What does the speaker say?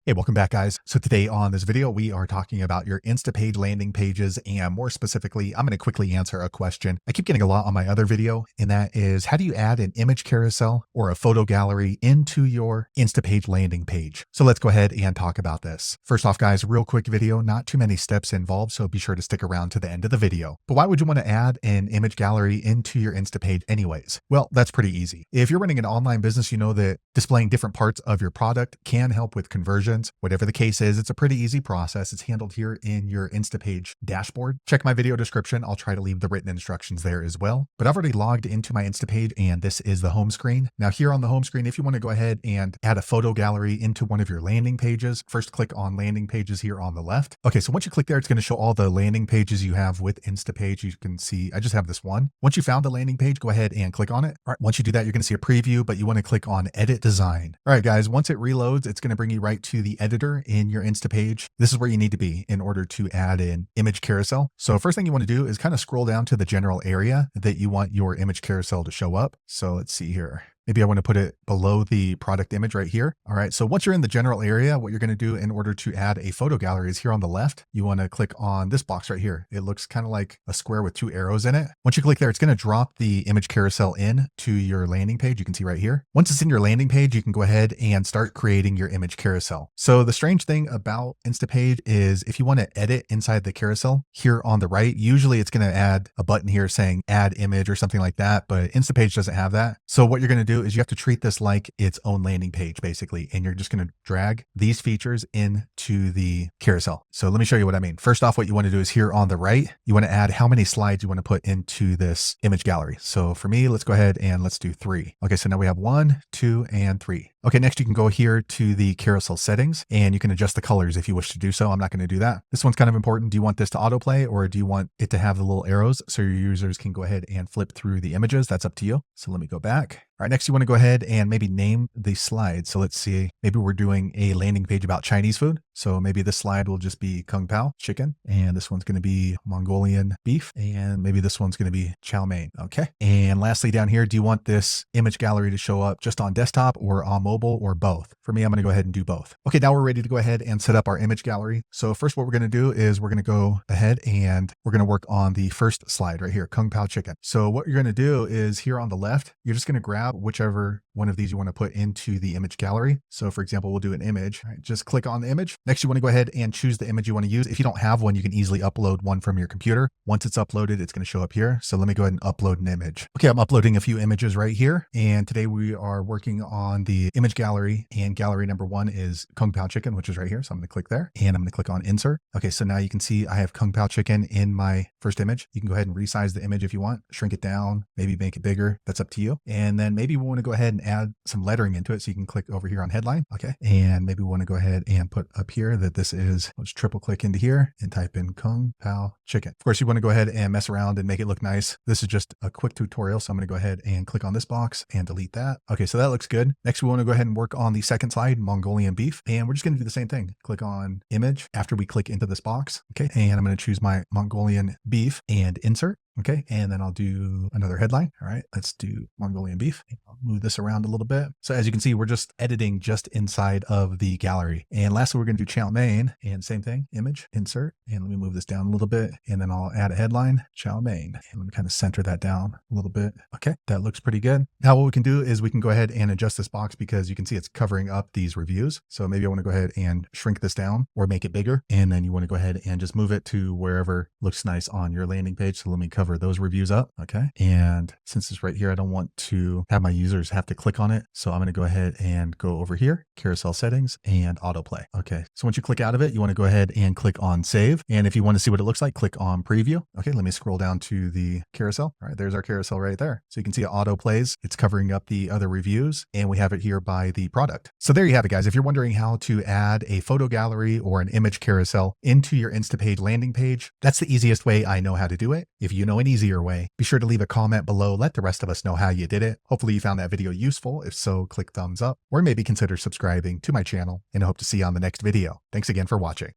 Hey, welcome back, guys. So today on this video, we are talking about your InstaPage landing pages, and more specifically, I'm going to quickly answer a question I keep getting a lot on my other video, and that is, how do you add an image carousel or a photo gallery into your InstaPage landing page? So let's go ahead and talk about this. First off, guys, real quick video, not too many steps involved, so be sure to stick around to the end of the video. But why would you want to add an image gallery into your InstaPage anyways? Well, that's pretty easy. If you're running an online business, you know that displaying different parts of your product can help with conversions. Whatever the case is, it's a pretty easy process. It's handled here in your InstaPage dashboard. Check my video description. I'll try to leave the written instructions there as well. But I've already logged into my InstaPage, and this is the home screen. Now here on the home screen, if you want to go ahead and add a photo gallery into one of your landing pages, first click on landing pages here on the left. Okay, so once you click there, it's going to show all the landing pages you have with InstaPage. You can see I just have this one. Once you found the landing page, go ahead and click on it. All right, once you do that, you're going to see a preview, but you want to click on edit design. All right, guys, once it reloads, it's going to bring you right to the editor in your InstaPage. This is where you need to be in order to add an image carousel. So first thing you want to do is kind of scroll down to the general area that you want your image carousel to show up. So let's see here. Maybe I want to put it below the product image right here. All right. So once you're in the general area, what you're going to do in order to add a photo gallery is here on the left. You want to click on this box right here. It looks kind of like a square with two arrows in it. Once you click there, it's going to drop the image carousel in to your landing page. You can see right here. Once it's in your landing page, you can go ahead and start creating your image carousel. So the strange thing about InstaPage is if you want to edit inside the carousel here on the right, usually it's going to add a button here saying add image or something like that, but InstaPage doesn't have that. So what you're going to do is you have to treat this like its own landing page, basically, and you're just going to drag these features into the carousel. So let me show you what I mean. First off, what you want to do is here on the right, you want to add how many slides you want to put into this image gallery. So for me, let's go ahead and let's do 3. Okay, so now we have 1, 2, and 3. Okay, next you can go here to the carousel settings and you can adjust the colors if you wish to do so. I'm not going to do that. This one's kind of important. Do you want this to autoplay or do you want it to have the little arrows so your users can go ahead and flip through the images? That's up to you. So let me go back. All right, next you want to go ahead and maybe name the slide. So let's see, maybe we're doing a landing page about Chinese food. So maybe this slide will just be Kung Pao chicken, and this one's going to be Mongolian beef, and maybe this one's going to be chow mein. Okay. And lastly down here, do you want this image gallery to show up just on desktop or on mobile or both? For me, I'm going to go ahead and do both. Okay, now we're ready to go ahead and set up our image gallery. So first what we're going to do is we're going to go ahead and we're going to work on the first slide right here, Kung Pao chicken. So what you're going to do is here on the left, you're just going to grab whichever one of these you want to put into the image gallery. So for example, we'll do an image. All right, just click on the image. Next, you want to go ahead and choose the image you want to use. If you don't have one, you can easily upload one from your computer. Once it's uploaded, it's going to show up here. So let me go ahead and upload an image. Okay, I'm uploading a few images right here. And today we are working on the image gallery, and gallery number 1 is Kung Pao chicken, which is right here. So I'm going to click there and I'm going to click on insert. Okay, so now you can see I have Kung Pao chicken in my first image. You can go ahead and resize the image if you want, shrink it down, maybe make it bigger. That's up to you. And then maybe we want to go ahead and add some lettering into it. So you can click over here on headline. Okay. And maybe we want to go ahead and put up here that this is, let's triple click into here and type in Kung Pao chicken. Of course, you want to go ahead and mess around and make it look nice. This is just a quick tutorial. So I'm going to go ahead and click on this box and delete that. Okay. So that looks good. Next, we want to go ahead and work on the second slide, Mongolian beef. And we're just going to do the same thing. Click on image after we click into this box. Okay. And I'm going to choose my Mongolian beef and insert. Okay. And then I'll do another headline. All right. Let's do Mongolian beef. I'll move this around a little bit. So as you can see, we're just editing just inside of the gallery. And lastly, we're going to do chow mein, and same thing, image, insert. And let me move this down a little bit. And then I'll add a headline, chow mein. And let me kind of center that down a little bit. Okay. That looks pretty good. Now what we can do is we can go ahead and adjust this box because you can see it's covering up these reviews. So maybe I want to go ahead and shrink this down or make it bigger. And then you want to go ahead and just move it to wherever looks nice on your landing page. So let me cover those reviews up. Okay. And since it's right here, I don't want to have my users have to click on it. So I'm going to go ahead and go over here, carousel settings and autoplay. Okay. So once you click out of it, you want to go ahead and click on save. And if you want to see what it looks like, click on preview. Okay. Let me scroll down to the carousel. All right. There's our carousel right there. So you can see it auto plays. It's covering up the other reviews and we have it here by the product. So there you have it, guys. If you're wondering how to add a photo gallery or an image carousel into your InstaPage landing page, that's the easiest way I know how to do it. If you know an easier way, be sure to leave a comment below. Let the rest of us know how you did it. Hopefully you found that video useful. If so, click thumbs up or maybe consider subscribing to my channel, and I hope to see you on the next video. Thanks again for watching.